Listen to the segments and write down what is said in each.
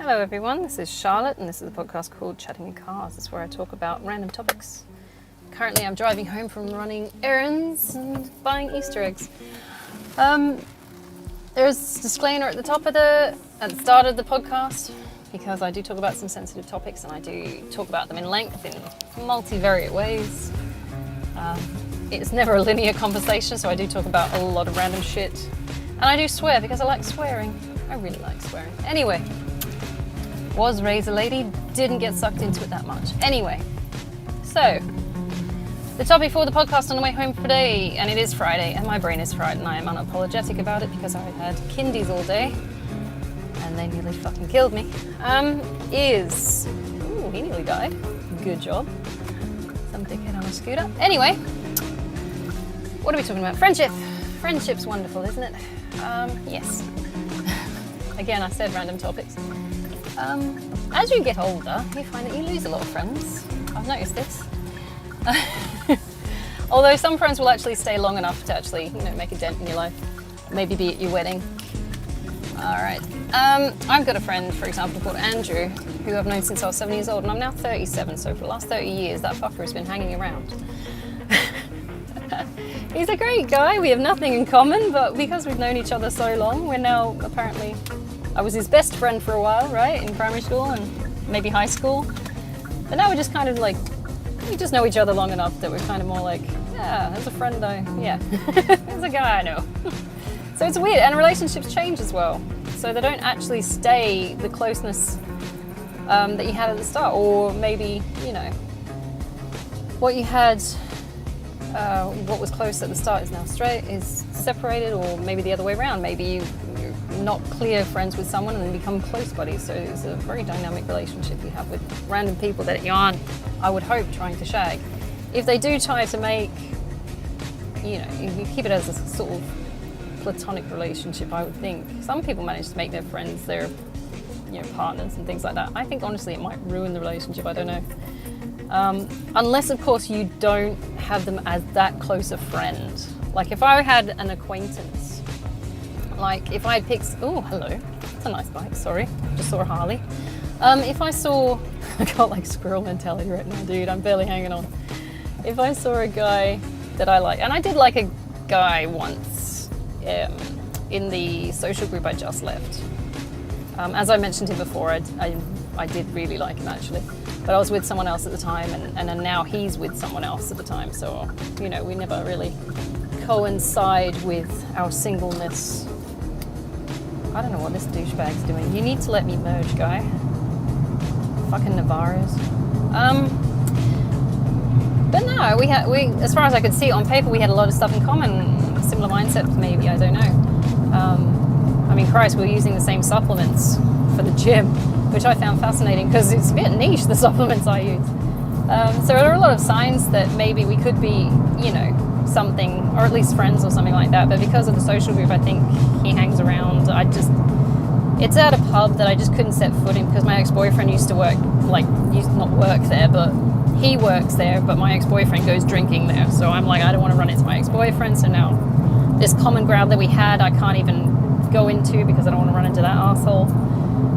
Hello everyone, this is Charlotte and this is a podcast called Chatting in Cars. It's where I talk about random topics. Currently I'm driving home from running errands and buying Easter eggs. There's a disclaimer at the start of the podcast, because I do talk about some sensitive topics and I do talk about them in length in multivariate ways. It's never a linear conversation, so I do talk about a lot of random shit. And I do swear because I like swearing. I really like swearing. Anyway. Was raised a lady, didn't get sucked into it that much. Anyway, so the topic for the podcast on the way home today, and it is Friday, and my brain is fried, and I am unapologetic about it because I had kindies all day, and they nearly fucking killed me, is, ooh, he nearly died. Good job. Some dickhead on a scooter. Anyway, what are we talking about? Friendship. Friendship's wonderful, isn't it? Yes. Again, I said random topics. As you get older, you find that you lose a lot of friends. I've noticed this. Although some friends will actually stay long enough to actually, make a dent in your life. Maybe be at your wedding. Alright. I've got a friend, for example, called Andrew, who I've known since I was 7 years old, and I'm now 37, so for the last 30 years, that fucker has been hanging around. He's a great guy, we have nothing in common, but because we've known each other so long, we're now apparently... I was his best friend for a while, right, in primary school and maybe high school. But now we're just kind of like, we just know each other long enough that we're kind of more like, yeah, as a friend, as a guy I know. So it's weird, and relationships change as well. So they don't actually stay the closeness that you had at the start, or maybe, what you had, what was close at the start is now is separated, or maybe the other way around. Maybe you're not clear friends with someone and then become close buddies. So it's a very dynamic relationship you have with random people that you aren't, I would hope, trying to shag. If they do try to make, you keep it as a sort of platonic relationship, I would think. Some people manage to make their friends their, partners and things like that. I think honestly it might ruin the relationship, I don't know. Unless of course you don't have them as that close a friend. Like if I had an acquaintance, like if I had picked, oh hello, that's a nice bike, sorry, just saw a Harley. If I saw, I got like squirrel mentality right now, dude, I'm barely hanging on. If I saw a guy that I like, and I did like a guy once in the social group I just left. As I mentioned to him before, I did really like him actually, but I was with someone else at the time, and then now he's with someone else at the time, so, we never really coincide with our singleness. I don't know what this douchebag's doing. You need to let me merge, guy. Fucking Navarros. But no, we as far as I could see on paper, we had a lot of stuff in common. Similar mindsets, maybe, I don't know. Christ, we were using the same supplements for the gym, which I found fascinating because it's a bit niche, the supplements I use. So there are a lot of signs that maybe we could be, something, or at least friends or something like that. But because of the social group, I think he hangs around. It's at a pub that I just couldn't set foot in because my ex-boyfriend used to not work there, but he works there, but my ex-boyfriend goes drinking there. So I'm like, I don't want to run into my ex-boyfriend. So now this common ground that we had, I can't even go into because I don't want to run into that asshole,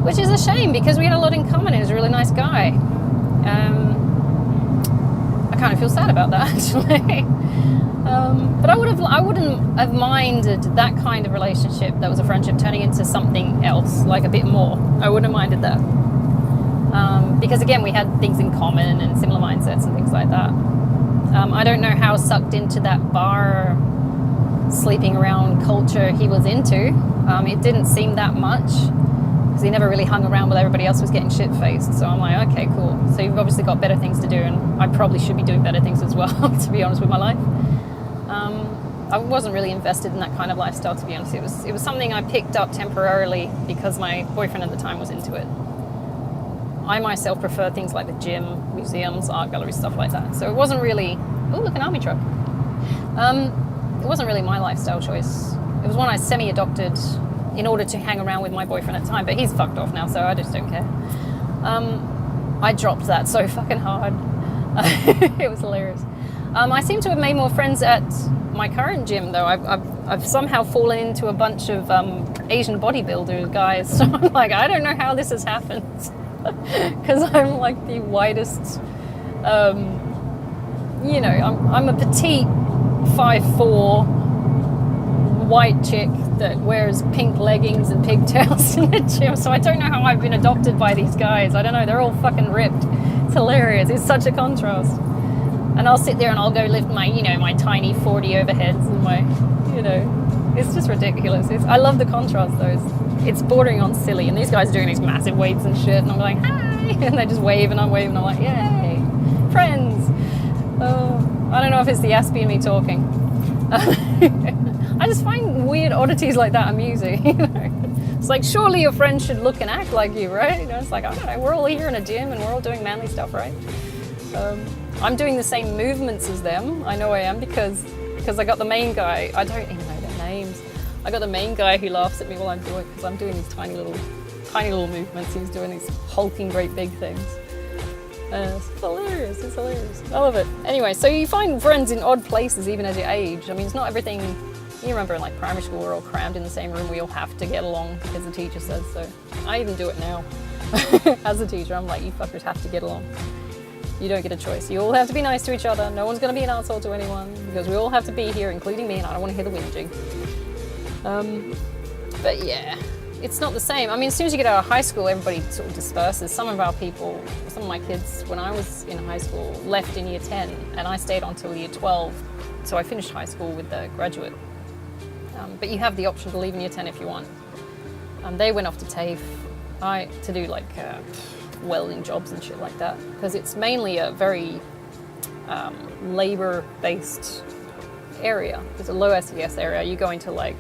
which is a shame because we had a lot in common. He was a really nice guy. I kind of feel sad about that actually. But I wouldn't have minded that kind of relationship that was a friendship turning into something else, like a bit more. I wouldn't have minded that. Because again, we had things in common and similar mindsets and things like that. I don't know how sucked into that bar sleeping around culture he was into. It didn't seem that much because he never really hung around while everybody else was getting shit-faced. So I'm like, okay, cool. So you've obviously got better things to do, and I probably should be doing better things as well, to be honest with my life. I wasn't really invested in that kind of lifestyle, to be honest. It was something I picked up temporarily because my boyfriend at the time was into it. I myself prefer things like the gym, museums, art galleries, stuff like that. So it wasn't really, oh, look, an army truck. It wasn't really my lifestyle choice. It was one I semi-adopted in order to hang around with my boyfriend at the time, but he's fucked off now, so I just don't care. I dropped that so fucking hard. It was hilarious. I seem to have made more friends at my current gym, though. I've I've somehow fallen into a bunch of Asian bodybuilder guys. So I'm like, I don't know how this has happened. Because I'm like the widest, you know, I'm a petite 5'4" white chick that wears pink leggings and pigtails in the gym. So I don't know how I've been adopted by these guys. I don't know, they're all fucking ripped. It's hilarious. It's such a contrast. And I'll sit there and I'll go lift my, you know, my tiny 40 overheads and my, you know, it's just ridiculous. I love the contrast though. It's bordering on silly. And these guys are doing these massive weights and shit. And I'm like, hi. And they just wave and I'm waving. I'm like, yay, friends. I don't know if it's the Aspie in me talking. I just find weird oddities like that amusing. You know? It's like, surely your friends should look and act like you, right? You know, it's like, I don't know, we're all here in a gym and we're all doing manly stuff, right? I'm doing the same movements as them. I know I am because I got the main guy. I don't even know their names. I got the main guy who laughs at me while I'm doing it because I'm doing these tiny little movements. He's doing these hulking great big things. It's hilarious. It's hilarious. I love it. Anyway, so you find friends in odd places even as you age. I mean, it's not everything. You remember in like primary school, we're all crammed in the same room. We all have to get along because the teacher says so. I even do it now. As a teacher, I'm like, you fuckers have to get along. You don't get a choice. You all have to be nice to each other. No one's going to be an asshole to anyone because we all have to be here, including me, and I don't want to hear the whinging. But yeah, it's not the same. I mean, as soon as you get out of high school, everybody sort of disperses. Some of our people, some of my kids, when I was in high school, left in year 10, and I stayed on till year 12. So I finished high school with the graduate. But you have the option to leave in year 10 if you want. They went off to TAFE to do like welding jobs and shit like that, because it's mainly a very labor-based area. It's a low SES area. You go into like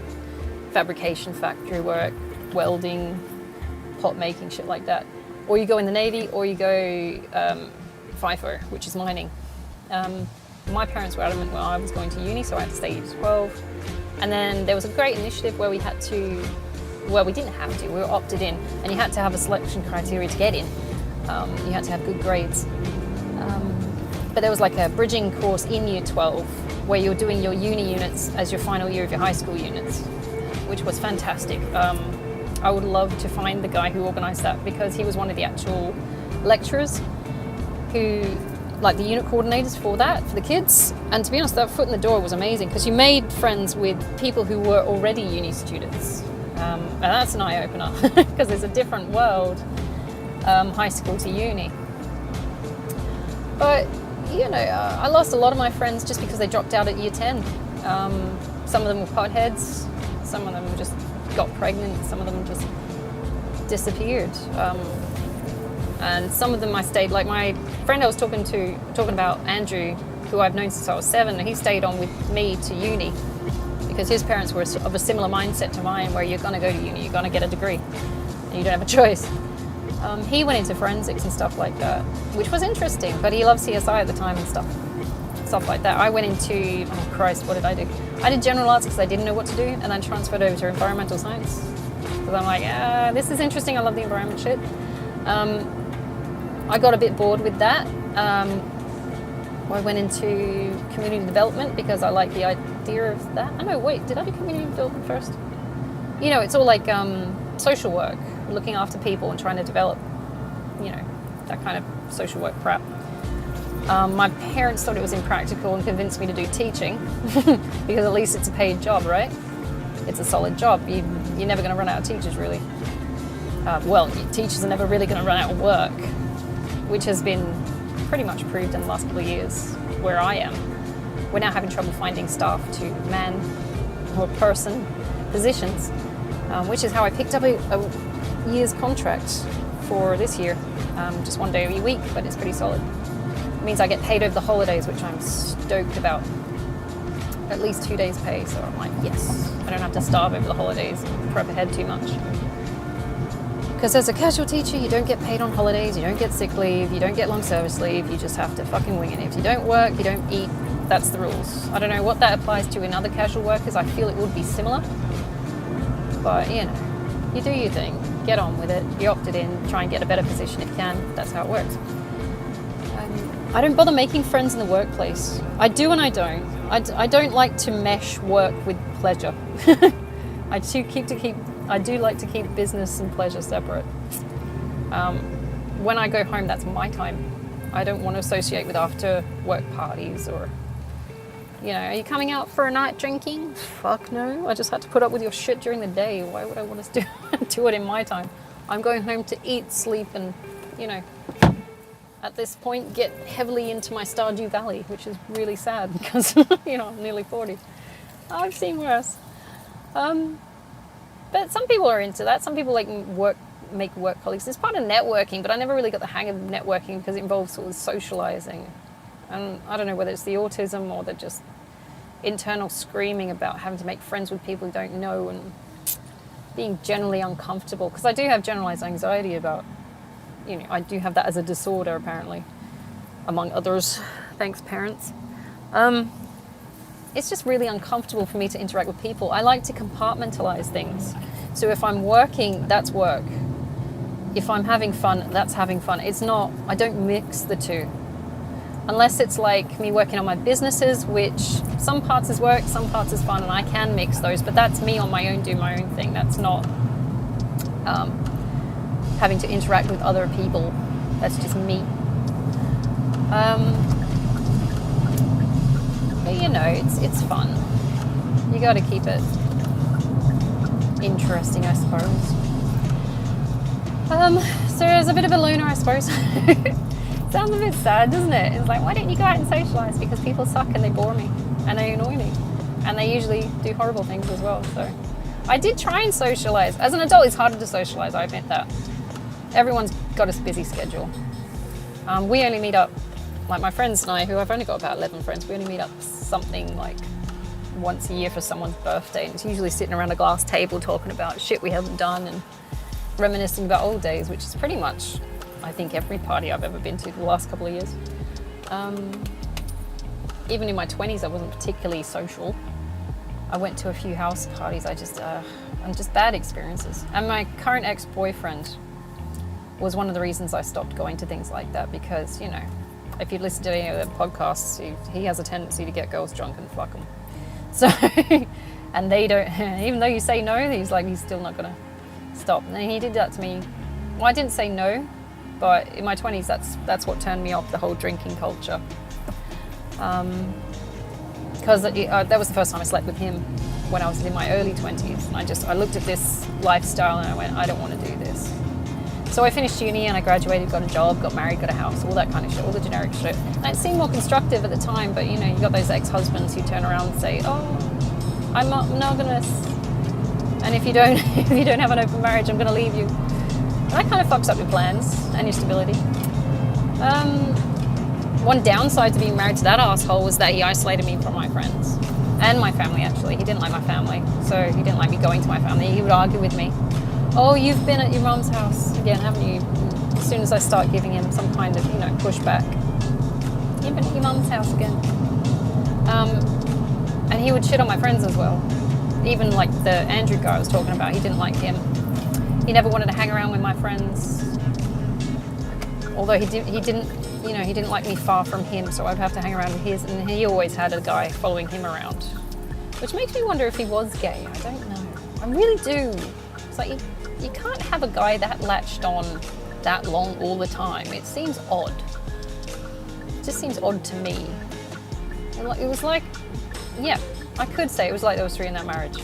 fabrication factory work, welding, pot making, shit like that. Or you go in the Navy, or you go FIFO, which is mining. My parents were adamant when I was going to uni, so I had to stay to 12. And then there was a great initiative where we didn't have to, we were opted in, and you had to have a selection criteria to get in. You had to have good grades. But there was like a bridging course in year 12 where you were doing your uni units as your final year of your high school units, which was fantastic. I would love to find the guy who organised that, because he was one of the actual lecturers who, like the unit coordinators for that, for the kids. And to be honest, that foot in the door was amazing, because you made friends with people who were already uni students. And that's an eye-opener, because it's a different world, high school to uni. But, you know, I lost a lot of my friends just because they dropped out at year 10. Some of them were potheads, some of them just got pregnant, some of them just disappeared. And some of them I stayed, like my friend I was talking about, Andrew, who I've known since I was 7, and he stayed on with me to uni because his parents were of a similar mindset to mine, where you're going to go to uni, you're going to get a degree, and you don't have a choice. He went into forensics and stuff like that, which was interesting, but he loved CSI at the time and stuff like that. I went into, oh Christ, what did I do? I did general arts because I didn't know what to do, and then transferred over to environmental science. Because I'm like, this is interesting, I love the environment shit. I got a bit bored with that. I went into community development because I like the idea of that. Oh no, wait, did I do community development first? You know, it's all like social work, looking after people and trying to develop, you know, that kind of social work crap. My parents thought it was impractical and convinced me to do teaching because at least it's a paid job, right? It's a solid job. You're never going to run out of teachers, really. Well, teachers are never really going to run out of work, which has been pretty much proved in the last couple of years where I am. We're now having trouble finding staff to man or person positions, which is how I picked up a year's contract for this year. Just one day a week, but it's pretty solid. It means I get paid over the holidays, which I'm stoked about. At least 2 days pay, so I'm like, yes, I don't have to starve over the holidays and prep ahead too much. Because as a casual teacher, you don't get paid on holidays, you don't get sick leave, you don't get long service leave, you just have to fucking wing it. If you don't work, you don't eat, that's the rules. I don't know what that applies to in other casual workers. I feel it would be similar. But, you know, you do your thing, get on with it, you opted in, try and get a better position if you can, that's how it works. I don't bother making friends in the workplace. I do and I don't. I don't like to mesh work with pleasure. I do like to keep business and pleasure separate. When I go home, that's my time. I don't want to associate with after work parties or, are you coming out for a night drinking? Fuck no. I just had to put up with your shit during the day. Why would I want to do it in my time? I'm going home to eat, sleep, and, at this point, get heavily into my Stardew Valley, which is really sad because, I'm nearly 40. I've seen worse. But some people are into that. Some people make work colleagues. It's part of networking, but I never really got the hang of networking because it involves sort of socializing. And I don't know whether it's the autism or the just internal screaming about having to make friends with people you don't know and being generally uncomfortable. Because I do have generalized anxiety about, I do have that as a disorder apparently, among others. Thanks, parents. It's just really uncomfortable for me to interact with people. I like to compartmentalize things. So if I'm working, that's work. If I'm having fun, that's having fun. I don't mix the two. Unless it's like me working on my businesses, which some parts is work, some parts is fun, and I can mix those, but that's me on my own, do my own thing. That's not having to interact with other people. That's just me. But it's fun. You got to keep it interesting, I suppose. So as a bit of a loner, I suppose. Sounds a bit sad, doesn't it? It's like, why don't you go out and socialise? Because people suck and they bore me and they annoy me, and they usually do horrible things as well. So I did try and socialise. As an adult, it's harder to socialise. I admit that. Everyone's got a busy schedule. We only meet up, like my friends and I, who I've only got about 11 friends, we only meet up something like once a year for someone's birthday, and it's usually sitting around a glass table talking about shit we haven't done and reminiscing about old days, which is pretty much, I think, every party I've ever been to the last couple of years. Even in my 20s, I wasn't particularly social. I went to a few house parties, and just bad experiences. And my current ex-boyfriend was one of the reasons I stopped going to things like that, because, if you'd listen to any of the podcasts, he has a tendency to get girls drunk and fuck them. So, and they don't, even though you say no, he's still not gonna stop. And he did that to me. Well, I didn't say no, but in my 20s, that's what turned me off the whole drinking culture. Because that was the first time I slept with him when I was in my early 20s. And I looked at this lifestyle and I went, I don't want to do this. So I finished uni and I graduated, got a job, got married, got a house, all that kind of shit, all the generic shit. And it seemed more constructive at the time, but you got those ex-husbands who turn around and say, oh, I'm monogamous. And if you don't have an open marriage, I'm going to leave you. And that kind of fucks up your plans and your stability. One downside to being married to that asshole was that he isolated me from my friends and my family, actually. He didn't like my family, so he didn't like me going to my family. He would argue with me. Oh, you've been at your mum's house again, haven't you? As soon as I start giving him some kind of, pushback. You've been at your mum's house again. And he would shit on my friends as well. Even like the Andrew guy I was talking about, he didn't like him. He never wanted to hang around with my friends. Although he didn't like me far from him, so I'd have to hang around with his, and he always had a guy following him around. Which makes me wonder if he was gay. I don't know. I really do. It's like, you can't have a guy that latched on that long all the time. It seems odd. It just seems odd to me. It was like, yeah, I could say it was like there was 3 in that marriage.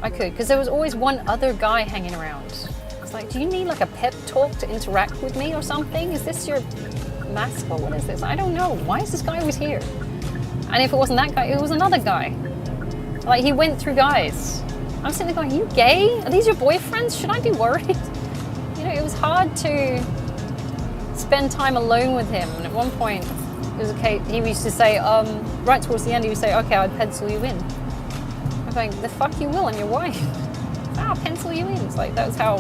I could, because there was always one other guy hanging around. It's like, do you need like a pep talk to interact with me or something? Is this your mascot? What is this? I don't know. Why is this guy always here? And if it wasn't that guy, it was another guy. Like, he went through guys. I'm sitting there going, are you gay? Are these your boyfriends? Should I be worried? It was hard to spend time alone with him. And at one point, it was okay. He used to say, right towards the end, he would say, okay, I'd pencil you in. I'm going, the fuck you will, I'm your wife. I'll pencil you in. It's like, that was how,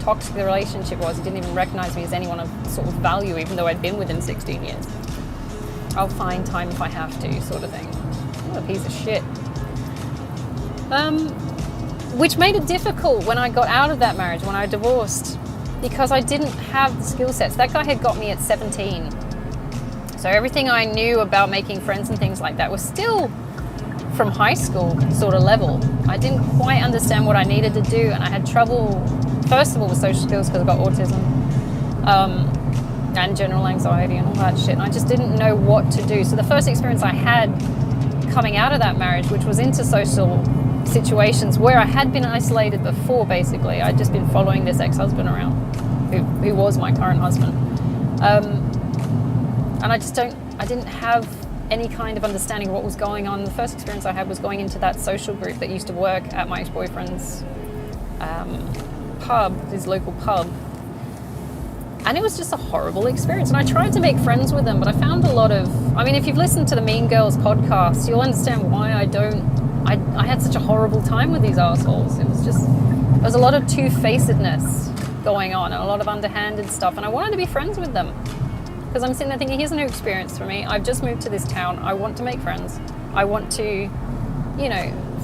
toxic the relationship was. He didn't even recognize me as anyone of sort of value, even though I'd been with him 16 years. I'll find time if I have to, sort of thing. What a piece of shit. Which made it difficult when I got out of that marriage, when I divorced, because I didn't have the skill sets. That guy had got me at 17. So everything I knew about making friends and things like that was still from high school sort of level. I didn't quite understand what I needed to do, and I had trouble, first of all, with social skills because I've got autism, and general anxiety and all that shit, and I just didn't know what to do. So the first experience I had coming out of that marriage, which was into social situations where I had been isolated before, basically. I'd just been following this ex-husband around, who was my current husband. And I didn't have any kind of understanding of what was going on. The first experience I had was going into that social group that used to work at my ex-boyfriend's pub, his local pub. And it was just a horrible experience. And I tried to make friends with them, but I found a lot of, I mean, if you've listened to the Mean Girls podcast, you'll understand why I had such a horrible time with these assholes. It was just, there was a lot of two-facedness going on and a lot of underhanded stuff. And I wanted to be friends with them because I'm sitting there thinking, here's a new experience for me. I've just moved to this town. I want to make friends. I want to,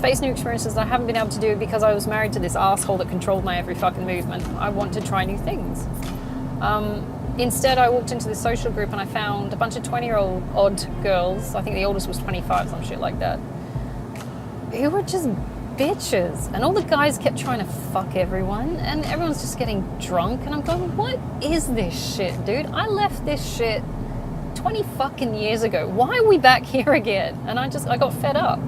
face new experiences that I haven't been able to do because I was married to this asshole that controlled my every fucking movement. I want to try new things. Instead, I walked into this social group and I found a bunch of 20-year-old odd girls. I think the oldest was 25, some shit like that. Who were just bitches. And all the guys kept trying to fuck everyone. And everyone's just getting drunk. And I'm going, what is this shit, dude? I left this shit 20 fucking years ago. Why are we back here again? And I got fed up.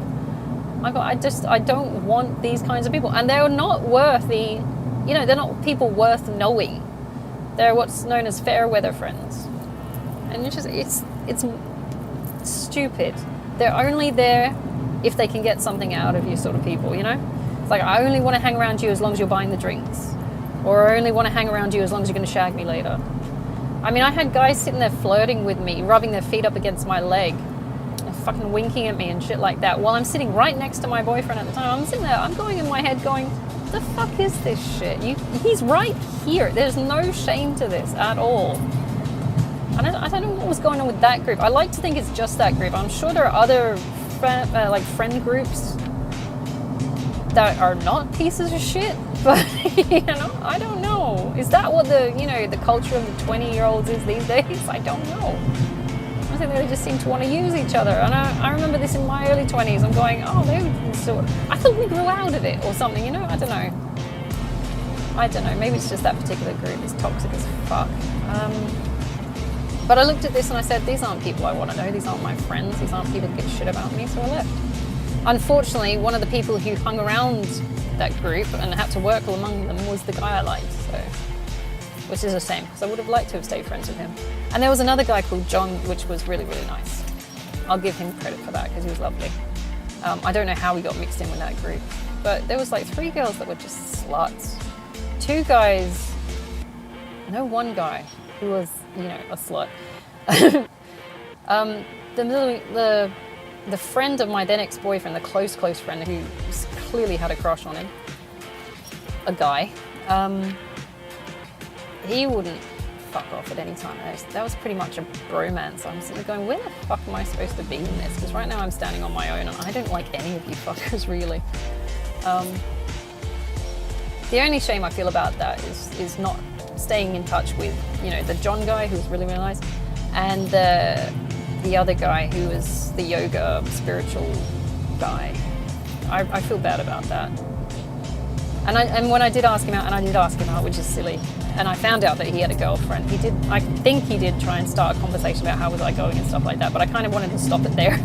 I don't want these kinds of people. And they're not worth they're not people worth knowing. They're what's known as fair weather friends. And it's stupid. They're only there if they can get something out of you, sort of people, It's like, I only want to hang around you as long as you're buying the drinks. Or I only want to hang around you as long as you're going to shag me later. I mean, I had guys sitting there flirting with me, rubbing their feet up against my leg, and fucking winking at me and shit like that, while I'm sitting right next to my boyfriend at the time. I'm sitting there, I'm going in my head going, the fuck is this shit? He's right here. There's no shame to this at all. And I don't know what was going on with that group. I like to think it's just that group. I'm sure there are other friend groups that are not pieces of shit, but I don't know. Is that what the culture of the 20-year-olds is these days? I don't know. I think they just seem to want to use each other. And I remember this in my early 20s. I'm going, I thought we grew out of it or something, I don't know. Maybe it's just that particular group is toxic as fuck. But I looked at this and I said, these aren't people I want to know. These aren't my friends. These aren't people who give a shit about me. So I left. Unfortunately, one of the people who hung around that group and had to work among them was the guy I liked. So, which is a shame because I would have liked to have stayed friends with him. And there was another guy called John, which was really, really nice. I'll give him credit for that because he was lovely. I don't know how we got mixed in with that group, but there was like 3 girls that were just sluts. 2 guys, one guy who was, a slut. The friend of my then ex-boyfriend, the close friend who clearly had a crush on him, a guy, he wouldn't fuck off at any time. That was pretty much a bromance. I'm sitting there going, where the fuck am I supposed to be in this? Because right now I'm standing on my own and I don't like any of you fuckers really. The only shame I feel about that is not staying in touch with, the John guy who was really, really nice, and the other guy who was the yoga spiritual guy. I feel bad about that. And when I did ask him out, which is silly, and I found out that he had a girlfriend. I think he did try and start a conversation about how was I going and stuff like that, but I kind of wanted to stop it there.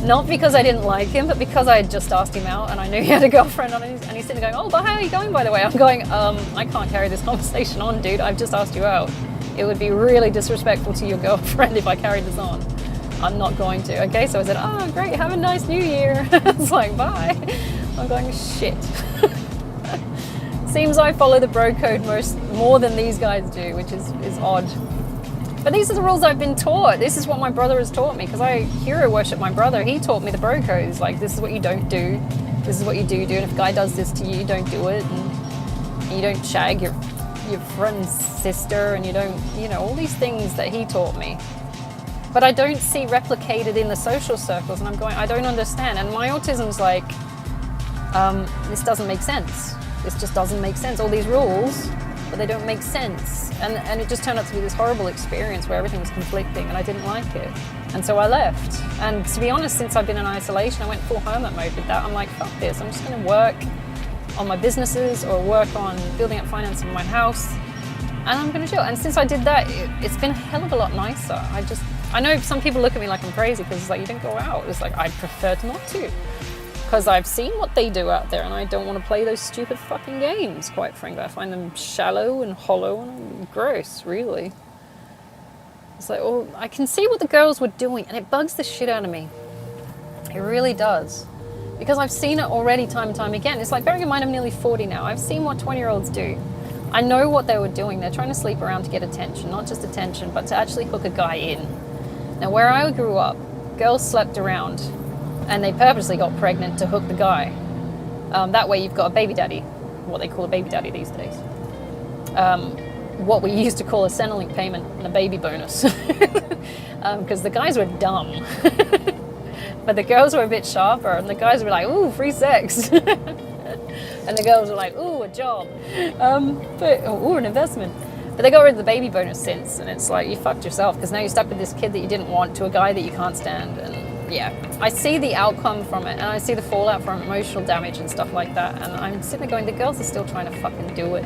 Not because I didn't like him, but because I had just asked him out and I knew he had a girlfriend on it, and he's sitting there going, but how are you going, by the way? I'm going, I can't carry this conversation on, dude. I've just asked you out. It would be really disrespectful to your girlfriend if I carried this on. I'm not going to. Okay, so I said, great, have a nice new year. It's like, bye. I'm going, shit. Seems I follow the bro code more than these guys do, which is odd. But these are the rules I've been taught. This is what my brother has taught me, because I hero worship my brother. He taught me the bro codes. Like, this is what you don't do. This is what you do. And if a guy does this to you, don't do it. And you don't shag your friend's sister, and you don't, all these things that he taught me. But I don't see replicated in the social circles, and I'm going, I don't understand. And my autism's like, this doesn't make sense. This just doesn't make sense. All these rules but they don't make sense. And it just turned out to be this horrible experience where everything was conflicting and I didn't like it. And so I left. And to be honest, since I've been in isolation, I went full hermit mode with that. I'm like, fuck this, I'm just gonna work on my businesses or work on building up finance in my house, and I'm gonna chill. And since I did that, it's been a hell of a lot nicer. I know some people look at me like I'm crazy because it's like, you don't go out. It's like, I'd prefer not to, because I've seen what they do out there and I don't want to play those stupid fucking games, quite frankly. I find them shallow and hollow and gross, really. It's like, oh, I can see what the girls were doing and it bugs the shit out of me. It really does. Because I've seen it already time and time again. It's like, bearing in mind I'm nearly 40 now, I've seen what 20-year-olds do. I know what they were doing. They're trying to sleep around to get attention, not just attention, but to actually hook a guy in. Now, where I grew up, girls slept around and they purposely got pregnant to hook the guy. That way you've got a baby daddy, what they call a baby daddy these days. What we used to call a Centrelink payment and a baby bonus. Because the guys were dumb. But the girls were a bit sharper and the guys were like, ooh, free sex. And the girls were like, ooh, a job. Ooh, an investment. But they got rid of the baby bonus since, and it's like, you fucked yourself, because now you're stuck with this kid that you didn't want to a guy that you can't stand. And yeah, I see the outcome from it, and I see the fallout from emotional damage and stuff like that, and I'm sitting there going, the girls are still trying to fucking do it.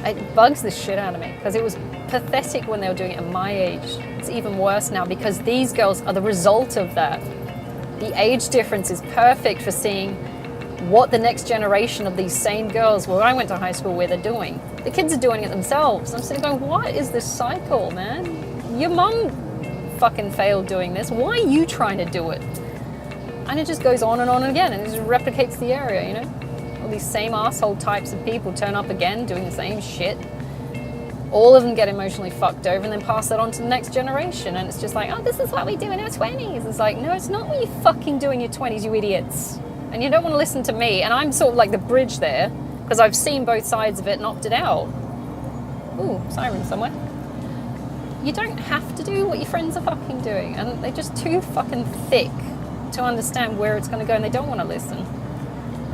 It bugs the shit out of me, because it was pathetic when they were doing it at my age. It's even worse now, because these girls are the result of that. The age difference is perfect for seeing what the next generation of these same girls, where I went to high school, where they're doing. The kids are doing it themselves. I'm sitting going, what is this cycle, man? Your mum fucking failed doing this. Why are you trying to do it? And it just goes on and again, and it just replicates the area, you know? All these same asshole types of people turn up again, doing the same shit. All of them get emotionally fucked over and then pass that on to the next generation. And it's just like, oh, this is what we do in our 20s. It's like, no, it's not what you fucking do in your 20s, you idiots. And you don't want to listen to me. And I'm sort of like the bridge there, because I've seen both sides of it and opted out. Ooh, siren somewhere. You don't have to do what your friends are fucking doing. And they're just too fucking thick to understand where it's going to go, and they don't want to listen.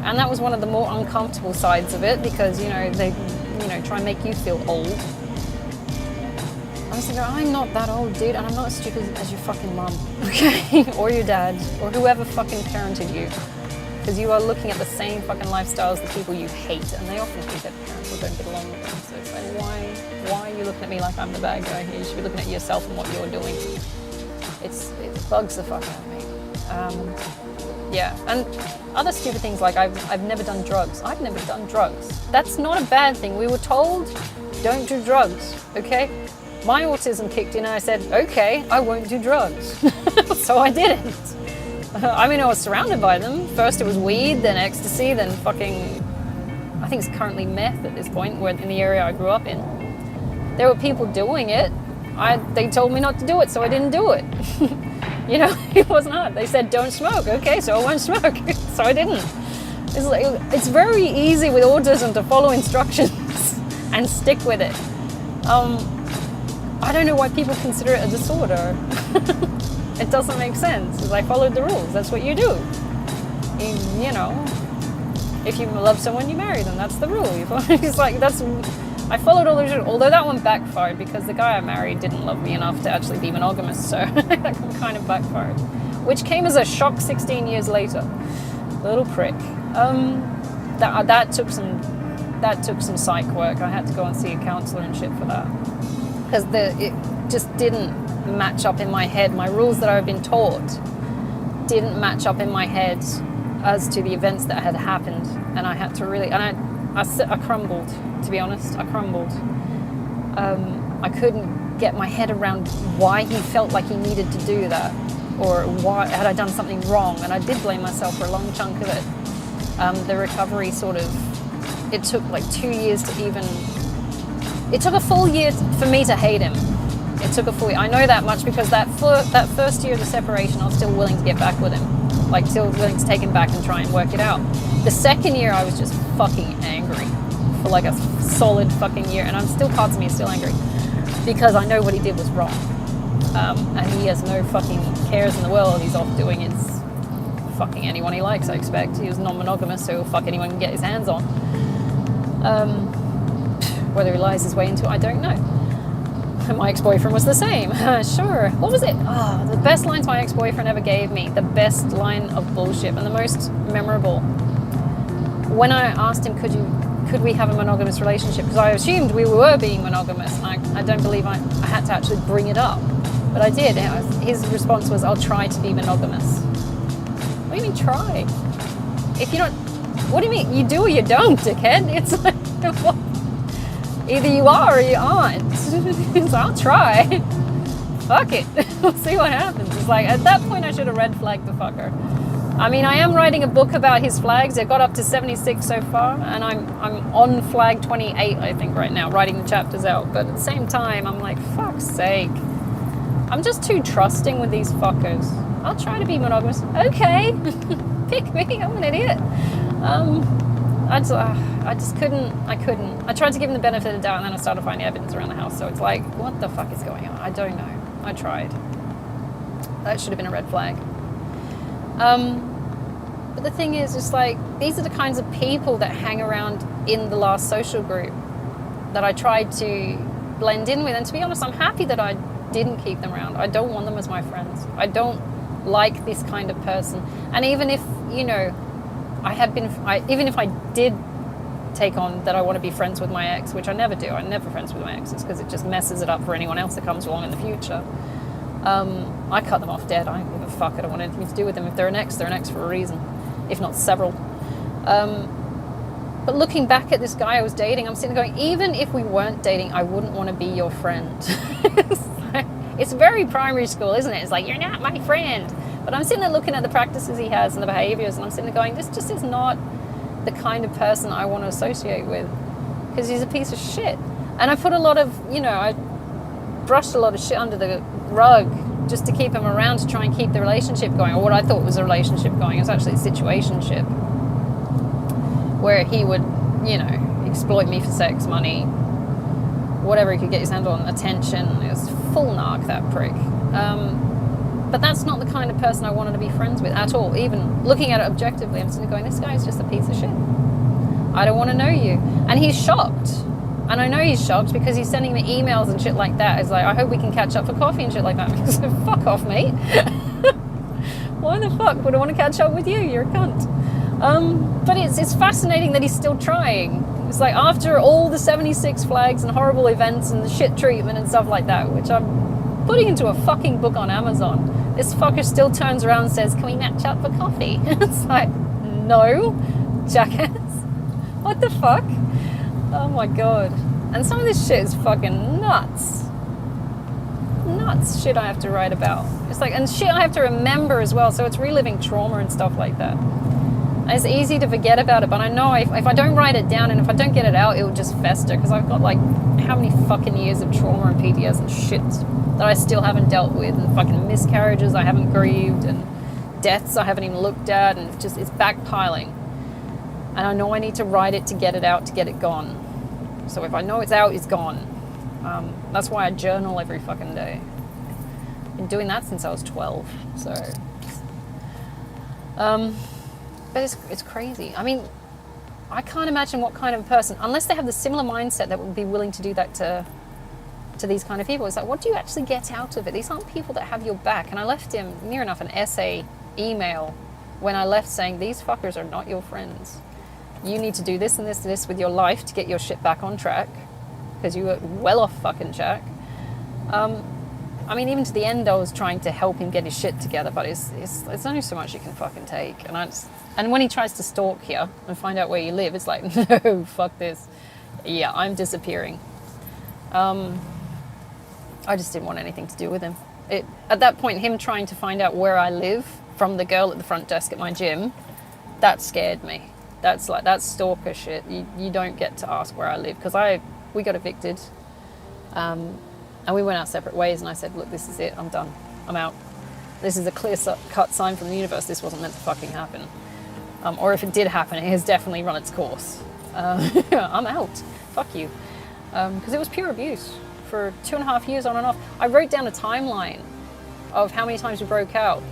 And that was one of the more uncomfortable sides of it, because, you know, they, you know, try and make you feel old. I was thinking, I'm not that old, dude, and I'm not as stupid as your fucking mum, okay? Or your dad, or whoever fucking parented you. Because you are looking at the same fucking lifestyles the people you hate, and they often think that parents don't get along with them. So it's like, why are you looking at me like I'm the bad guy here? You should be looking at yourself and what you're doing. It bugs the fuck out of me. Yeah, and other stupid things like I've never done drugs. I've never done drugs. That's not a bad thing. We were told, don't do drugs, okay? My autism kicked in and I said, okay, I won't do drugs. So I didn't. I mean, I was surrounded by them. First it was weed, then ecstasy, then fucking, I think it's currently meth at this point, where in the area I grew up in. There were people doing it. They told me not to do it, so I didn't do it. You know, it wasn't hard. They said, don't smoke. Okay, so I won't smoke. So I didn't. It's very easy with autism to follow instructions and stick with it. I don't know why people consider it a disorder. It doesn't make sense, because I followed the rules. That's what you do. You know, if you love someone, you marry them. That's the rule. It's like, I followed all those rules. Although that one backfired, because the guy I married didn't love me enough to actually be monogamous, so that kind of backfired. Which came as a shock 16 years later. Little prick. That took some psych work. I had to go and see a counselor and shit for that. Because it just didn't match up in my head. My rules that I've been taught didn't match up in my head as to the events that had happened, and I had to really, and I crumbled, to be honest. I crumbled. I couldn't get my head around why he felt like he needed to do that, or why had I done something wrong, and I did blame myself for a long chunk of it. The recovery it took like 2 years to even, it took a full year for me to hate him. It took a full year. I know that much because that first year of the separation, I was still willing to get back with him. Like, still willing to take him back and try and work it out. The second year, I was just fucking angry for like a solid fucking year. And parts of me are still angry because I know what he did was wrong. And he has no fucking cares in the world. He's off doing his fucking anyone he likes, I expect. He was non-monogamous, so he'll fuck anyone he can get his hands on. Whether he lies his way into it, I don't know. My ex-boyfriend was the same. Sure. What was it? Oh, the best lines my ex-boyfriend ever gave me. The best line of bullshit and the most memorable. When I asked him, could we have a monogamous relationship? Because I assumed we were being monogamous. And I don't believe I had to actually bring it up. But I did. His response was, I'll try to be monogamous. What do you mean try? If you're not... What do you mean? You do or you don't, dickhead? It's like... What? Either you are or you aren't. So I'll try. Fuck it. We'll see what happens. It's like, at that point I should have red flagged the fucker. I mean, I am writing a book about his flags. It got up to 76 so far, and I'm on flag 28, I think, right now, writing the chapters out. But at the same time, I'm like, fuck's sake. I'm just too trusting with these fuckers. I'll try to be monogamous. Okay. Pick me. I'm an idiot. I just couldn't. I tried to give him the benefit of the doubt, and then I started finding evidence around the house. So it's like, what the fuck is going on? I don't know. I tried. That should have been a red flag. But the thing is, just like, these are the kinds of people that hang around in the last social group that I tried to blend in with. And to be honest, I'm happy that I didn't keep them around. I don't want them as my friends. I don't like this kind of person. And even if, you know, even if I did take on that I want to be friends with my ex, which I never do. I'm never friends with my exes because it just messes it up for anyone else that comes along in the future. I cut them off dead. I don't give a fuck. I don't want anything to do with them. If they're an ex for a reason, if not several. But looking back at this guy I was dating, I'm sitting there going, even if we weren't dating, I wouldn't want to be your friend. It's very primary school, isn't it? It's like, you're not my friend. But I'm sitting there looking at the practices he has and the behaviors, and I'm sitting there going, this just is not the kind of person I want to associate with, because he's a piece of shit. And I put a lot of, you know, I brushed a lot of shit under the rug just to keep him around, to try and keep the relationship going, or what I thought was a relationship going. It was actually a situationship where he would, you know, exploit me for sex, money, whatever he could get his hand on, attention. It was full narc, that prick. But that's not the kind of person I wanted to be friends with at all. Even looking at it objectively, I'm sitting going, this guy's just a piece of shit. I don't want to know you. And he's shocked. And I know he's shocked because he's sending me emails and shit like that. It's like, I hope we can catch up for coffee and shit like that. So fuck off, mate. Why the fuck would I want to catch up with you? You're a cunt. But it's fascinating that he's still trying. It's like, after all the 76 flags and horrible events and the shit treatment and stuff like that, which I'm putting into a fucking book on Amazon, this fucker still turns around and says, can we match up for coffee? It's like, no, jackass. What the fuck? Oh my god. And some of this shit is fucking nuts. Nuts shit I have to write about. It's like, and shit I have to remember as well, so it's reliving trauma and stuff like that. And it's easy to forget about it, but I know if I don't write it down and if I don't get it out, it will just fester, because I've got like how many fucking years of trauma and PTS and shit that I still haven't dealt with, and fucking miscarriages I haven't grieved, and deaths I haven't even looked at, and it's backpiling. And I know I need to write it to get it out, to get it gone. So if I know it's out, it's gone. That's why I journal every fucking day. I've been doing that since I was 12. So, but it's crazy. I mean, I can't imagine what kind of person, unless they have the similar mindset, that would be willing to do that to these kind of people. It's like, what do you actually get out of it? These aren't people that have your back. And I left him near enough an essay email when I left, saying, these fuckers are not your friends. You need to do this and this and this with your life to get your shit back on track, because you were well off fucking track. I mean, even to the end, I was trying to help him get his shit together, but it's only so much you can fucking take. And when he tries to stalk you and find out where you live, it's like, no, fuck this. Yeah, I'm disappearing. I just didn't want anything to do with him. At that point, him trying to find out where I live from the girl at the front desk at my gym, that scared me. That's stalker shit. You don't get to ask where I live, because we got evicted, and we went our separate ways, and I said, look, this is it, I'm done, I'm out. This is a clear-cut sign from the universe. This wasn't meant to fucking happen. Or if it did happen, it has definitely run its course. I'm out. Fuck you. Because it was pure abuse for 2.5 years on and off. I wrote down a timeline of how many times we broke up,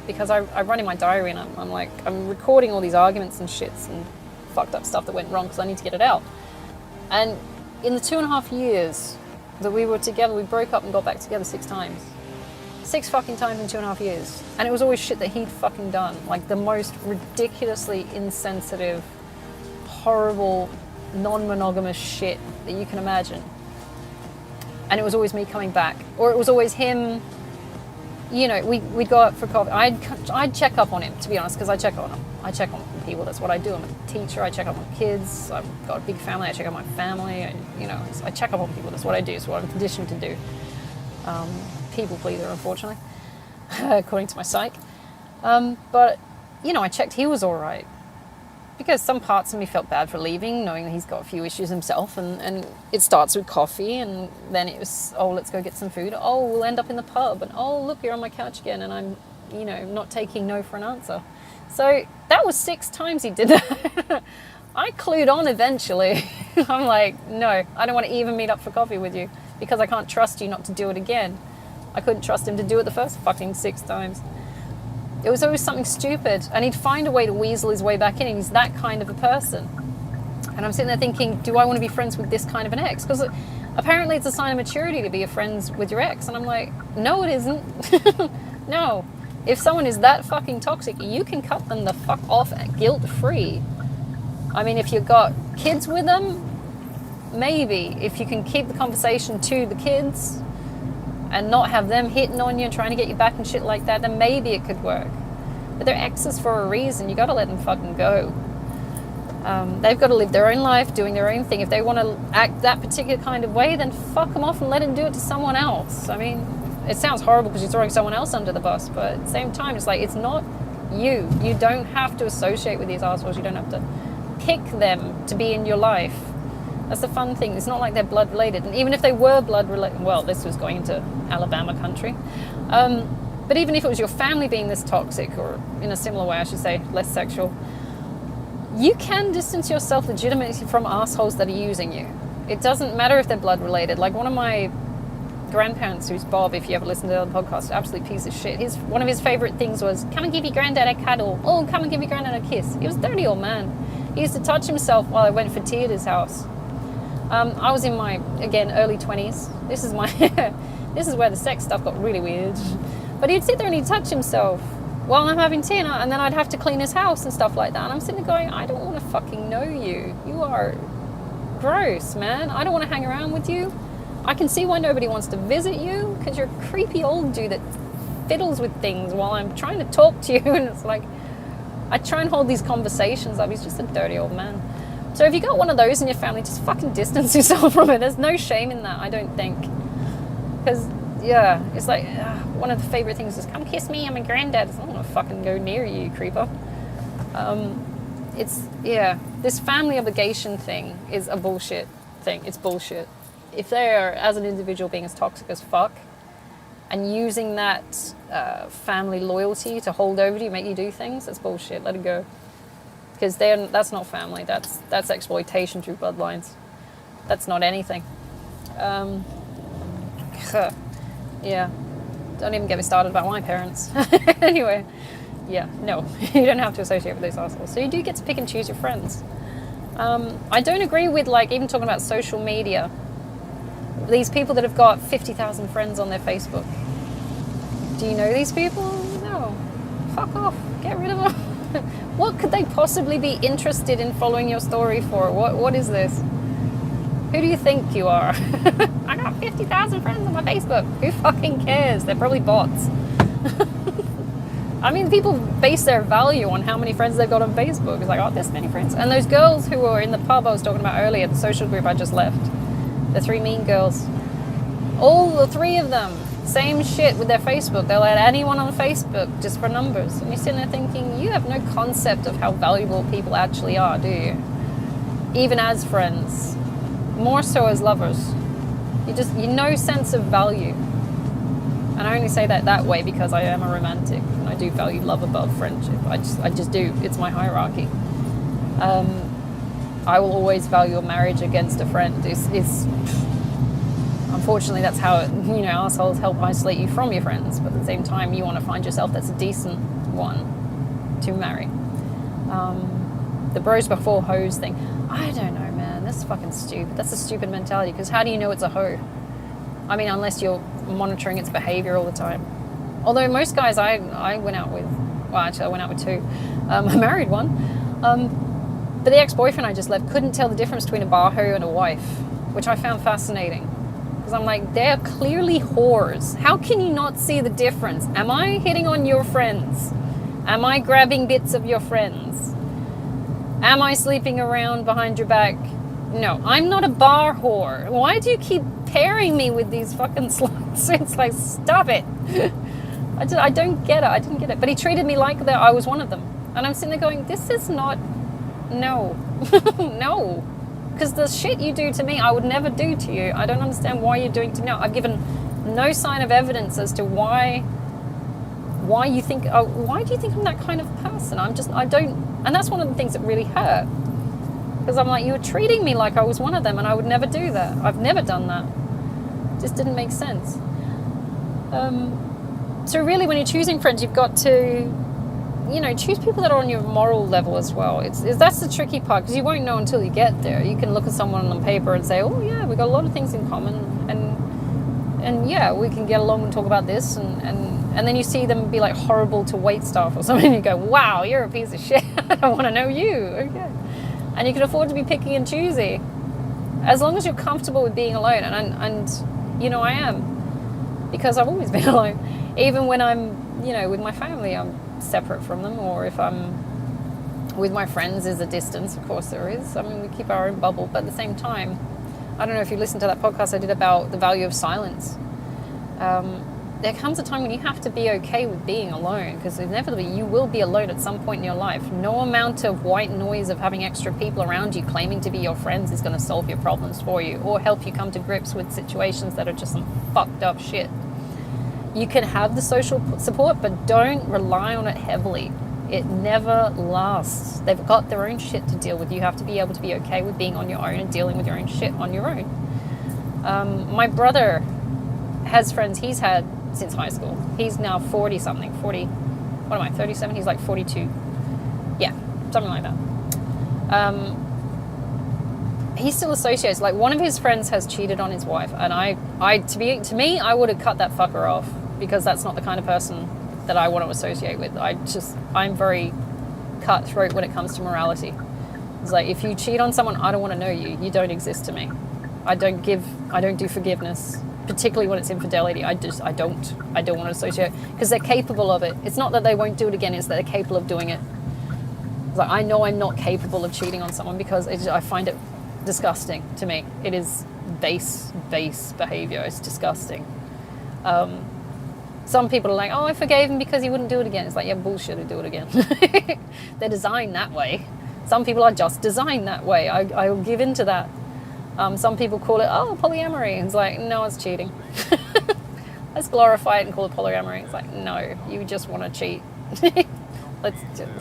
because I run in my diary, and I'm recording all these arguments and shits and fucked up stuff that went wrong, because I need to get it out. And in the 2.5 years that we were together, we broke up and got back together 6 times. 6 fucking times in 2.5 years. And it was always shit that he'd fucking done. Like the most ridiculously insensitive, horrible, non-monogamous shit that you can imagine. And it was always me coming back. Or it was always him, you know, we'd go out for coffee. I'd check up on him, to be honest, because I check on him. I check on people, that's what I do. I'm a teacher, I check up on kids. I've got a big family, I check on my family. I check up on people, that's what I do. It's what I'm conditioned to do. People pleaser, unfortunately, according to my psych. But, you know, I checked he was all right. Because some parts of me felt bad for leaving, knowing that he's got a few issues himself, and it starts with coffee, and then it was, oh, let's go get some food. Oh, we'll end up in the pub, and oh, look, you're on my couch again, and I'm, you know, not taking no for an answer. So that was 6 times he did that. I clued on eventually. I'm like, no, I don't want to even meet up for coffee with you because I can't trust you not to do it again. I couldn't trust him to do it the first fucking 6 times. It was always something stupid, and he'd find a way to weasel his way back in, and he's that kind of a person. And I'm sitting there thinking, do I want to be friends with this kind of an ex? Because apparently it's a sign of maturity to be friends with your ex. And I'm like, no, it isn't. No. If someone is that fucking toxic, you can cut them the fuck off guilt-free. I mean, if you've got kids with them, maybe. If you can keep the conversation to the kids and not have them hitting on you and trying to get you back and shit like that, then maybe it could work. But they're exes for a reason. You got to let them fucking go. They've got to live their own life, doing their own thing. If they want to act that particular kind of way, then fuck them off and let them do it to someone else. I mean, it sounds horrible because you're throwing someone else under the bus, but at the same time, it's like, it's not you. You don't have to associate with these assholes. You don't have to pick them to be in your life. That's the fun thing. It's not like they're blood related. And even if they were blood related, well, this was going into Alabama country. But even if it was your family being this toxic, or in a similar way, I should say, less sexual, you can distance yourself legitimately from assholes that are using you. It doesn't matter if they're blood related. Like one of my grandparents, who's Bob, if you ever listen to the other podcast, absolute piece of shit. One of his favorite things was, come and give your granddad a cuddle. Oh, come and give your granddad a kiss. He was a dirty old man. He used to touch himself while I went for tea at his house. I was in my, again, early 20s. This is my, this is where the sex stuff got really weird. But he'd sit there and he'd touch himself while I'm having tea, and then I'd have to clean his house and stuff like that. And I'm sitting there going, I don't want to fucking know you. You are gross, man. I don't want to hang around with you. I can see why nobody wants to visit you, because you're a creepy old dude that fiddles with things while I'm trying to talk to you. And it's like, I try and hold these conversations up. He's just a dirty old man. So if you got one of those in your family, just fucking distance yourself from it. There's no shame in that, I don't think. Because, yeah, it's like, one of the favorite things is, come kiss me, I'm a granddad. I don't want to fucking go near you, creeper. This family obligation thing is a bullshit thing. It's bullshit. If they're, as an individual, being as toxic as fuck, and using that family loyalty to hold over you, make you do things, that's bullshit. Let it go. Because that's not family. That's exploitation through bloodlines. That's not anything. Yeah. Don't even get me started about my parents. Anyway, yeah, no. You don't have to associate with those assholes. So you do get to pick and choose your friends. I don't agree with, like, even talking about social media. These people that have got 50,000 friends on their Facebook. Do you know these people? No. Fuck off. Get rid of them. What could they possibly be interested in following your story for? What is this? Who do you think you are? I got 50,000 friends on my Facebook. Who fucking cares? They're probably bots. I mean, people base their value on how many friends they've got on Facebook. It's like, oh, this many friends. And those girls who were in the pub I was talking about earlier, the social group I just left, the 3 mean girls, all the 3 of them, same shit with their Facebook. They'll add anyone on Facebook just for numbers. And you're sitting there thinking, you have no concept of how valuable people actually are, do you? Even as friends. More so as lovers. You no sense of value. And I only say that way because I am a romantic. And I do value love above friendship. I just do. It's my hierarchy. I will always value a marriage against a friend. Unfortunately, that's how assholes help isolate you from your friends. But at the same time, you want to find yourself that's a decent one to marry. The bros before hoes thing. I don't know, man. that's fucking stupid. That's a stupid mentality, because how do you know it's a hoe? I mean, unless you're monitoring its behavior all the time. Although most guys I went out with, well, actually I went out with two. I married one. But the ex-boyfriend I just left couldn't tell the difference between a bar hoe and a wife, which I found fascinating. Because I'm like, they're clearly whores. How can you not see the difference? Am I hitting on your friends? Am I grabbing bits of your friends? Am I sleeping around behind your back? No, I'm not a bar whore. Why do you keep pairing me with these fucking sluts? It's like, stop it. I don't get it. I didn't get it. But he treated me like that I was one of them. And I'm sitting there going, this is not... No. No. Because the shit you do to me, I would never do to you. I don't understand why you're doing to me. I've given no sign of evidence as to why you think... why do you think I'm that kind of person? I don't... And that's one of the things that really hurt. Because I'm like, you were treating me like I was one of them, and I would never do that. I've never done that. It just didn't make sense. So really, when you're choosing friends, you've got to, choose people that are on your moral level as well. That's the tricky part, because you won't know until you get there. You can look at someone on paper and say, oh yeah, we've got a lot of things in common, and yeah, we can get along and talk about this, and then you see them be like horrible to wait staff or something, and you go, wow, you're a piece of shit. I don't want to know you. Okay. And you can afford to be picky and choosy, as long as you're comfortable with being alone. And I am, because I've always been alone. Even when I'm, with my family, I'm separate from them. Or if I'm with my friends, there's a distance. Of course there is. I mean, we keep our own bubble. But at the same time, I don't know if you listened to that podcast I did about the value of silence. There comes a time when you have to be okay with being alone, because inevitably you will be alone at some point in your life. No amount of white noise of having extra people around you claiming to be your friends is going to solve your problems for you or help you come to grips with situations that are just some fucked up shit. You can have the social support, but don't rely on it heavily. It never lasts. They've got their own shit to deal with. You have to be able to be okay with being on your own and dealing with your own shit on your own. My brother has friends he's had since high school. He's now 40 something, 40, what am I, 37? He's like 42. Yeah, something like that. He still associates, like one of his friends has cheated on his wife, and to me, I would have cut that fucker off, because that's not the kind of person that I want to associate with. I'm very cutthroat when it comes to morality. It's like, if you cheat on someone, I don't want to know you. You don't exist to me. I don't do forgiveness, particularly when it's infidelity. I don't want to associate, because they're capable of it. It's not that they won't do it again, it's that they're capable of doing it. It's like, I know I'm not capable of cheating on someone, because I find it disgusting to me. It is base behavior. It's disgusting. Some people are like, oh, I forgave him because he wouldn't do it again. It's like, yeah, bullshit, he'd do it again. They're designed that way. Some people are just designed that way. I'll give in to that. Some people call it, polyamory. It's like, no, it's cheating. Let's glorify it and call it polyamory. It's like, no, you just want to cheat.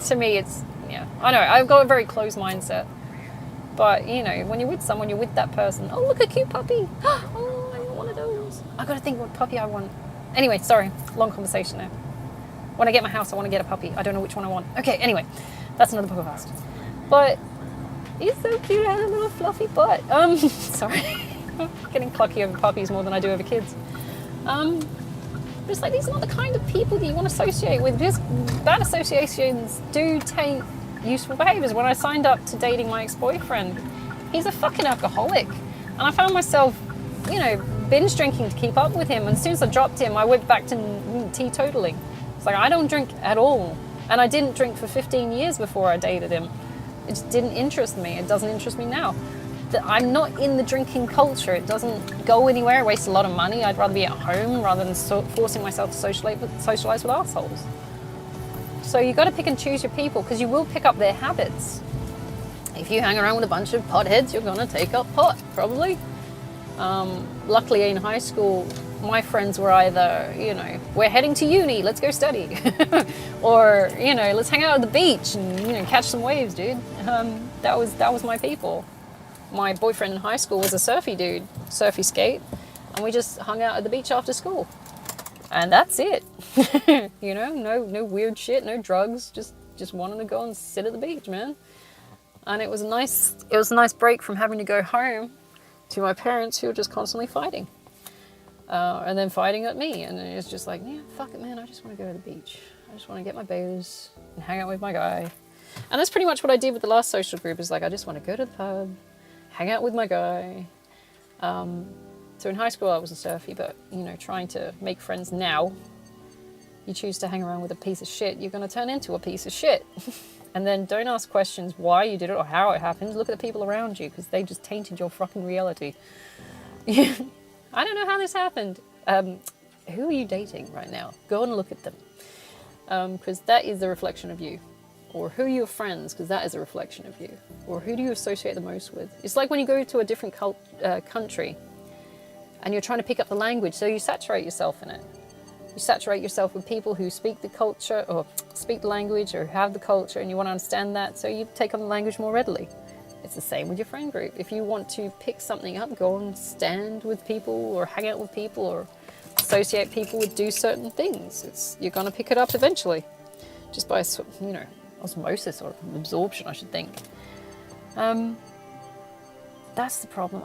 To me, it's, yeah. I know, I've got a very closed mindset. But, when you're with someone, you're with that person. Oh, look, a cute puppy. Oh, I want one of those. I've got to think what puppy I want. Anyway, sorry, long conversation now. When I get my house, I want to get a puppy. I don't know which one I want. Okay, anyway, that's another podcast. But he's so cute. I had a little fluffy butt. Sorry. I'm getting clucky over puppies more than I do over kids. But it's like, these are not the kind of people that you want to associate with, because bad associations do taint useful behaviors. When I signed up to dating my ex-boyfriend, he's a fucking alcoholic. And I found myself, binge drinking to keep up with him. And as soon as I dropped him, I went back to teetotaling. It's like, I don't drink at all. And I didn't drink for 15 years before I dated him. It just didn't interest me. It doesn't interest me now. I'm not in the drinking culture. It doesn't go anywhere. I waste a lot of money. I'd rather be at home rather than forcing myself to socialize with assholes. So you got to pick and choose your people, because you will pick up their habits. If you hang around with a bunch of potheads, you're going to take up pot, probably. Luckily in high school, my friends were either, we're heading to uni, let's go study. Or, let's hang out at the beach and, catch some waves, dude. That was my people. My boyfriend in high school was a surfy dude, surfy skate, and we just hung out at the beach after school. And that's it. No weird shit, no drugs, just wanted to go and sit at the beach, man. And it was a nice break from having to go home to my parents who were just constantly fighting. And then fighting at me. And it was just like, yeah, fuck it, man. I just want to go to the beach. I just want to get my booze and hang out with my guy. And that's pretty much what I did with the last social group. Is like, I just want to go to the pub, hang out with my guy. So in high school I was a surfy, but, you know, trying to make friends now, you choose to hang around with a piece of shit, you're going to turn into a piece of shit. And then don't ask questions why you did it or how it happened. Look at the people around you, because they just tainted your fucking reality. I don't know how this happened. Who are you dating right now? Go and look at them, because that is a reflection of you. Or who are your friends, because that is a reflection of you. Or who do you associate the most with? It's like when you go to a different country and you're trying to pick up the language, so you saturate yourself in it. You saturate yourself with people who speak the culture or speak the language or have the culture, and you want to understand that, so you take on the language more readily. It's the same with your friend group. If you want to pick something up, go and stand with people or hang out with people or associate people with do certain things. You're going to pick it up eventually, just by, you know, osmosis or absorption, I should think. That's the problem.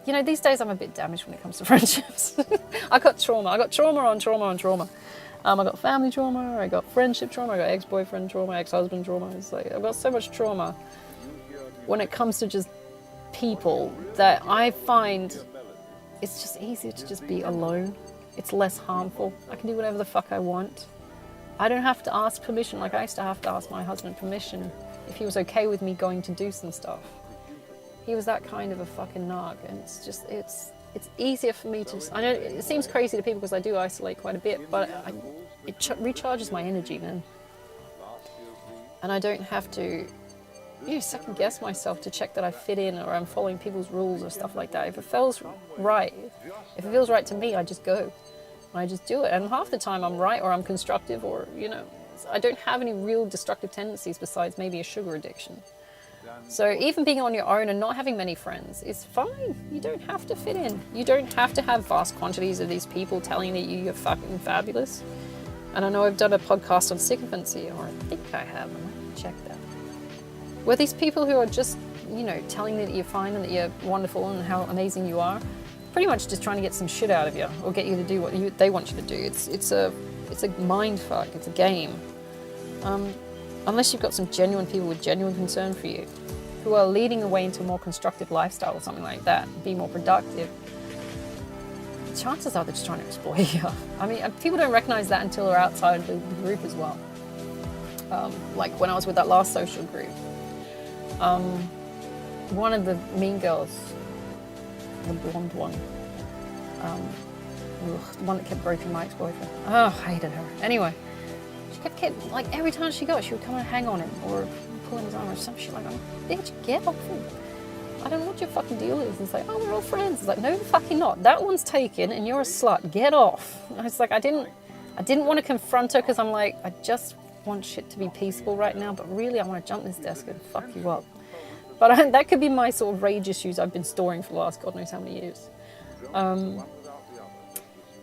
You know, these days I'm a bit damaged when it comes to friendships. I got trauma. I got trauma on trauma on trauma. I got family trauma. I got friendship trauma. I got ex-boyfriend trauma, ex-husband trauma. It's like I've got so much trauma when it comes to just people that I find it's just easier to just be alone. It's less harmful. I can do whatever the fuck I want. I don't have to ask permission like I used to have to ask my husband permission if he was okay with me going to do some stuff. He was that kind of a fucking narc, and it's easier for me to. I know it seems crazy to people because I do isolate quite a bit, but it recharges my energy, man. And I don't have to, you know, second guess myself to check that I fit in or I'm following people's rules or stuff like that. If it feels right to me, I just go. I just do it, and half the time I'm right or I'm constructive, or, you know, I don't have any real destructive tendencies besides maybe a sugar addiction. So even being on your own and not having many friends is fine. You don't have to fit in. You don't have to have vast quantities of these people telling that you're fucking fabulous. And I know I've done a podcast on sycophancy, or I think I have. I might check that. Where these people who are just, you know, telling you that you're fine and that you're wonderful and how amazing you are, pretty much just trying to get some shit out of you or get you to do what they want you to do. It's a mind fuck. It's a game. Unless you've got some genuine people with genuine concern for you, who are leading the way into a more constructive lifestyle or something like that, be more productive, chances are they're just trying to exploit you. I mean, people don't recognize that until they're outside the group as well. Like when I was with that last social group, one of the mean girls, the blonde one, the one that kept groping my ex-boyfriend. Oh, I hated her. Anyway, she kept like every time she would come and hang on him or pull in his arm or some shit like that. Bitch, get off him. I don't know what your fucking deal is. It's like, oh, we're all friends. It's like, no, fucking not. That one's taken and you're a slut. Get off. And it's like, I didn't want to confront her because I'm like, I just want shit to be peaceful right now, but really I want to jump this desk and fuck you up. But that could be my sort of rage issues I've been storing for the last God knows how many years.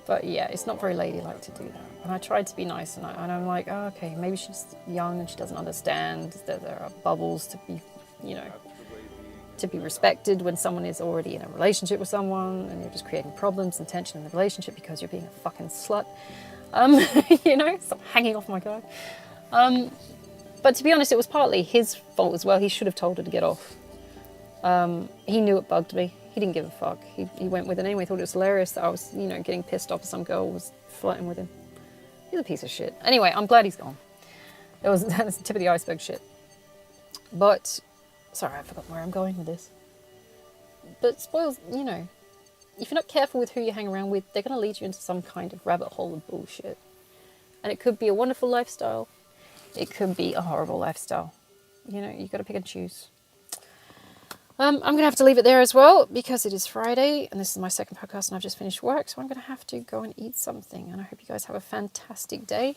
But yeah, it's not very ladylike to do that. And I tried to be nice, and I'm like, oh, okay, maybe she's young and she doesn't understand that there are bubbles to be, you know, to be respected when someone is already in a relationship with someone and you're just creating problems and tension in the relationship because you're being a fucking slut. You know, stop hanging off my guy. But to be honest, it was partly his fault as well. He should have told her to get off. He knew it bugged me. He didn't give a fuck. He went with it anyway. Thought it was hilarious that I was, you know, getting pissed off if some girl was flirting with him. He's a piece of shit. Anyway, I'm glad he's gone. That's the tip of the iceberg shit. But, sorry, I forgot where I'm going with this. But spoils, you know, if you're not careful with who you hang around with, they're going to lead you into some kind of rabbit hole of bullshit. And it could be a wonderful lifestyle. It could be a horrible lifestyle. You know, you've got to pick and choose. I'm going to have to leave it there as well because it is Friday and this is my second podcast and I've just finished work. So I'm going to have to go and eat something. And I hope you guys have a fantastic day.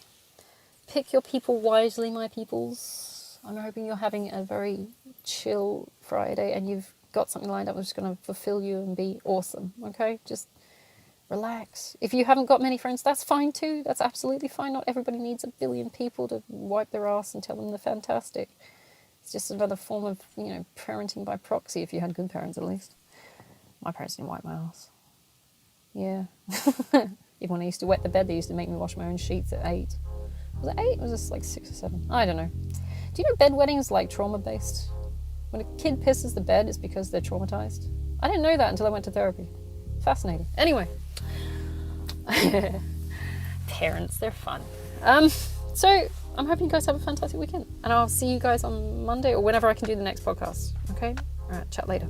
Pick your people wisely, my peoples. I'm hoping you're having a very chill Friday and you've got something lined up that's going to fulfill you and be awesome. Okay? Just relax. If you haven't got many friends, that's fine too. That's absolutely fine. Not everybody needs a billion people to wipe their ass and tell them they're fantastic. It's just another form of, parenting by proxy, if you had good parents at least. My parents didn't wipe my ass. Yeah. Even when I used to wet the bed, they used to make me wash my own sheets at 8. Was it 8? Or was this like 6 or 7? I don't know. Do you know bedwetting is like trauma-based? When a kid pisses the bed, it's because they're traumatized. I didn't know that until I went to therapy. Fascinating. Anyway. Parents, they're fun. So I'm hoping you guys have a fantastic weekend. And I'll see you guys on Monday or whenever I can do the next podcast. Okay? All right, chat later.